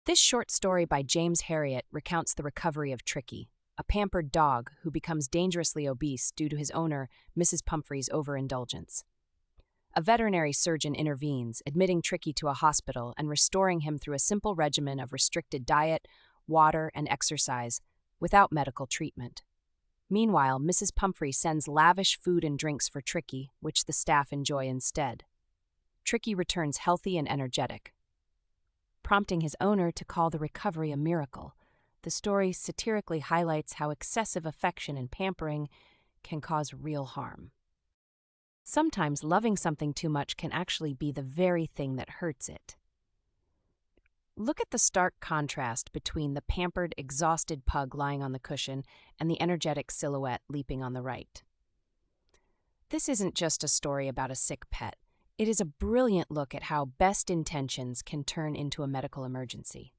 This short story by James Herriot recounts the recovery of Tricky, a pampered dog who becomes dangerously obese due to his owner, Mrs. Pumphrey's overindulgence. A veterinary surgeon intervenes, admitting Tricky to a hospital and restoring him through a simple regimen of restricted diet, water, and exercise, without medical treatment. Meanwhile, Mrs. Pumphrey sends lavish food and drinks for Tricky, which the staff enjoy instead. Tricky returns healthy and energetic, prompting his owner to call the recovery a miracle. The story satirically highlights how excessive affection and pampering can cause real harm. Sometimes loving something too much can actually be the very thing that hurts it. Look at the stark contrast between the pampered, exhausted pug lying on the cushion and the energetic silhouette leaping on the right. This isn't just a story about a sick pet. It is a brilliant look at how best intentions can turn into a medical emergency.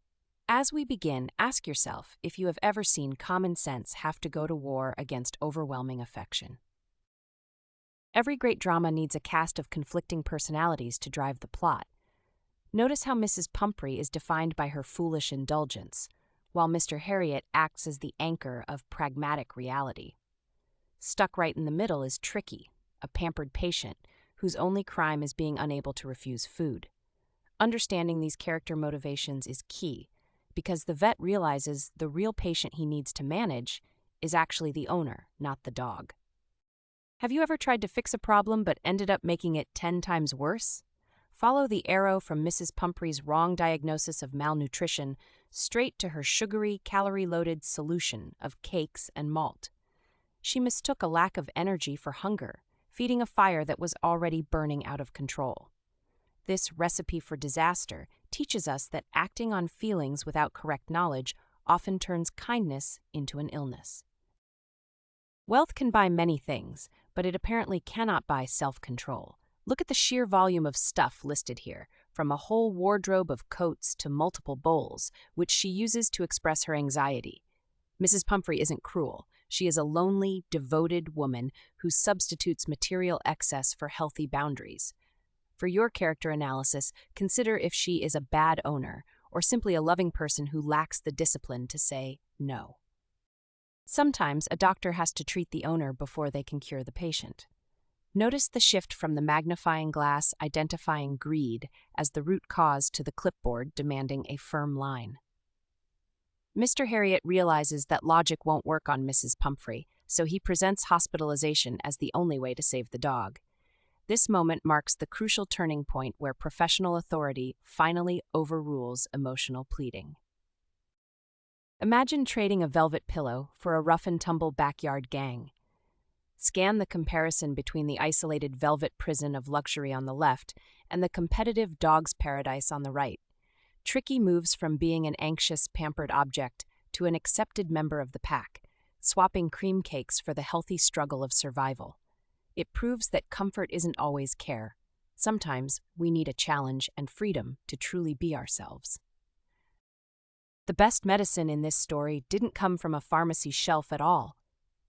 As we begin, ask yourself if you have ever seen common sense have to go to war against overwhelming affection. Every great drama needs a cast of conflicting personalities to drive the plot. Notice how Mrs. Pumphrey is defined by her foolish indulgence, while Mr. Herriot acts as the anchor of pragmatic reality. Stuck right in the middle is Tricky, a pampered patient whose only crime is being unable to refuse food. Understanding these character motivations is key, because the vet realizes the real patient he needs to manage is actually the owner, not the dog. Have you ever tried to fix a problem but ended up making it 10 times worse? Follow the arrow from Mrs. Pumphrey's wrong diagnosis of malnutrition straight to her sugary, calorie-loaded solution of cakes and malt. She mistook a lack of energy for hunger, feeding a fire that was already burning out of control. This recipe for disaster teaches us that acting on feelings without correct knowledge often turns kindness into an illness. Wealth can buy many things, but it apparently cannot buy self-control. Look at the sheer volume of stuff listed here, from a whole wardrobe of coats to multiple bowls, which she uses to express her anxiety. Mrs. Pumphrey isn't cruel. She is a lonely, devoted woman who substitutes material excess for healthy boundaries. For your character analysis, consider if she is a bad owner or simply a loving person who lacks the discipline to say no. Sometimes a doctor has to treat the owner before they can cure the patient. Notice the shift from the magnifying glass identifying greed as the root cause to the clipboard demanding a firm line. Mr. Herriot realizes that logic won't work on Mrs. Pumphrey, so he presents hospitalization as the only way to save the dog. This moment marks the crucial turning point where professional authority finally overrules emotional pleading. Imagine trading a velvet pillow for a rough-and-tumble backyard gang. Scan the comparison between the isolated velvet prison of luxury on the left and the competitive dog's paradise on the right. Tricky moves from being an anxious, pampered object to an accepted member of the pack, swapping cream cakes for the healthy struggle of survival. It proves that comfort isn't always care. Sometimes we need a challenge and freedom to truly be ourselves. The best medicine in this story didn't come from a pharmacy shelf at all.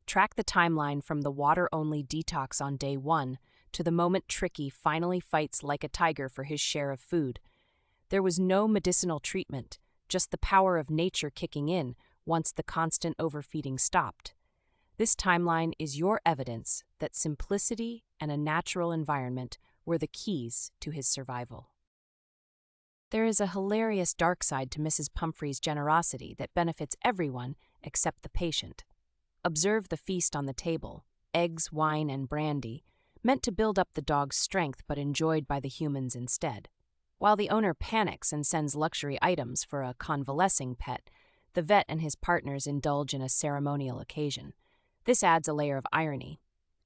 Track the timeline from the water-only detox on day 1 to the moment Tricky finally fights like a tiger for his share of food. There was no medicinal treatment, just the power of nature kicking in once the constant overfeeding stopped. This timeline is your evidence that simplicity and a natural environment were the keys to his survival. There is a hilarious dark side to Mrs. Pumphrey's generosity that benefits everyone except the patient. Observe the feast on the table, eggs, wine, and brandy, meant to build up the dog's strength but enjoyed by the humans instead. While the owner panics and sends luxury items for a convalescing pet, the vet and his partners indulge in a ceremonial occasion. This adds a layer of irony,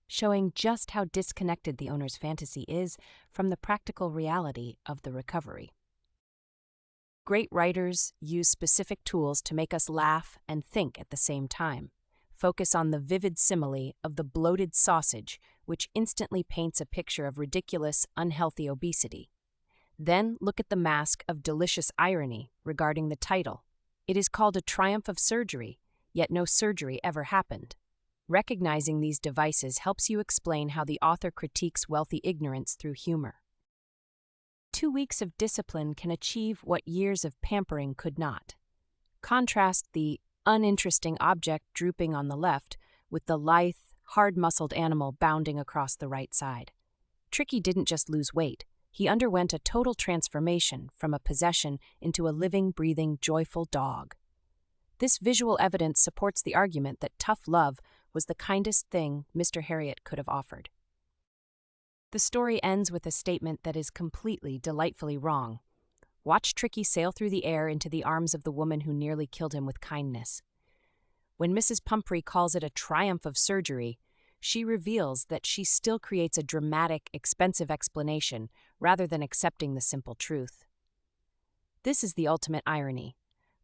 showing just how disconnected the owner's fantasy is from the practical reality of the recovery. Great writers use specific tools to make us laugh and think at the same time. Focus on the vivid simile of the bloated sausage, which instantly paints a picture of ridiculous, unhealthy obesity. Then look at the mask of delicious irony regarding the title. It is called A Triumph of Surgery, yet no surgery ever happened. Recognizing these devices helps you explain how the author critiques wealthy ignorance through humor. 2 weeks of discipline can achieve what years of pampering could not. Contrast the uninteresting object drooping on the left with the lithe, hard-muscled animal bounding across the right side. Tricky didn't just lose weight. He underwent a total transformation from a possession into a living, breathing, joyful dog. This visual evidence supports the argument that tough love was the kindest thing Mr. Herriot could have offered. The story ends with a statement that is completely, delightfully wrong. Watch Tricky sail through the air into the arms of the woman who nearly killed him with kindness. When Mrs. Pumphrey calls it a triumph of surgery, she reveals that she still creates a dramatic, expensive explanation rather than accepting the simple truth. This is the ultimate irony.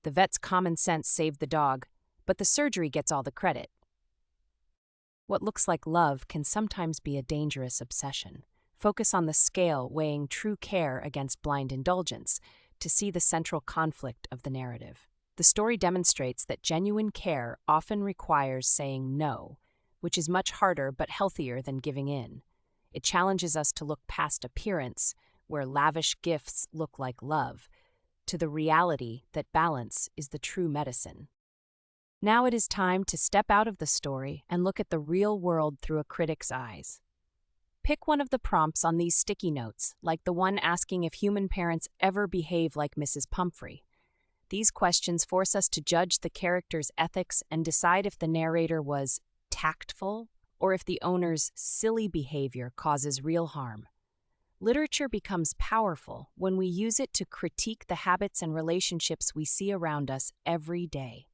The vet's common sense saved the dog, but the surgery gets all the credit. What looks like love can sometimes be a dangerous obsession. Focus on the scale weighing true care against blind indulgence to see the central conflict of the narrative. The story demonstrates that genuine care often requires saying no, which is much harder but healthier than giving in. It challenges us to look past appearance, where lavish gifts look like love, to the reality that balance is the true medicine. Now it is time to step out of the story and look at the real world through a critic's eyes. Pick one of the prompts on these sticky notes, like the one asking if human parents ever behave like Mrs. Pumphrey. These questions force us to judge the character's ethics and decide if the narrator was tactful or if the owner's silly behavior causes real harm. Literature becomes powerful when we use it to critique the habits and relationships we see around us every day.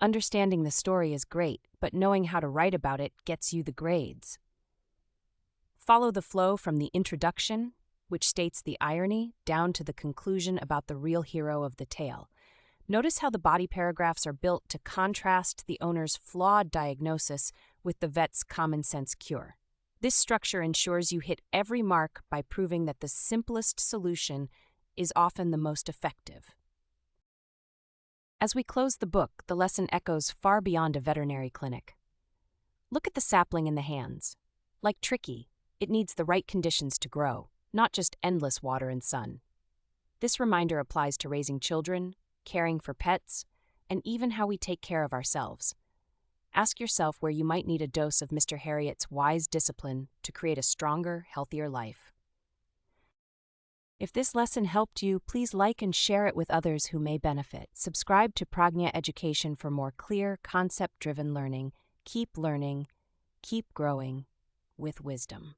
Understanding the story is great, but knowing how to write about it gets you the grades. Follow the flow from the introduction, which states the irony, down to the conclusion about the real hero of the tale. Notice how the body paragraphs are built to contrast the owner's flawed diagnosis with the vet's common-sense cure. This structure ensures you hit every mark by proving that the simplest solution is often the most effective. As we close the book, the lesson echoes far beyond a veterinary clinic. Look at the sapling in the hands. Like Tricky, it needs the right conditions to grow, not just endless water and sun. This reminder applies to raising children, caring for pets, and even how we take care of ourselves. Ask yourself where you might need a dose of Mr. Herriot's wise discipline to create a stronger, healthier life. If this lesson helped you, please like and share it with others who may benefit. Subscribe to Pragnya Education for more clear, concept-driven learning. Keep learning, keep growing with wisdom.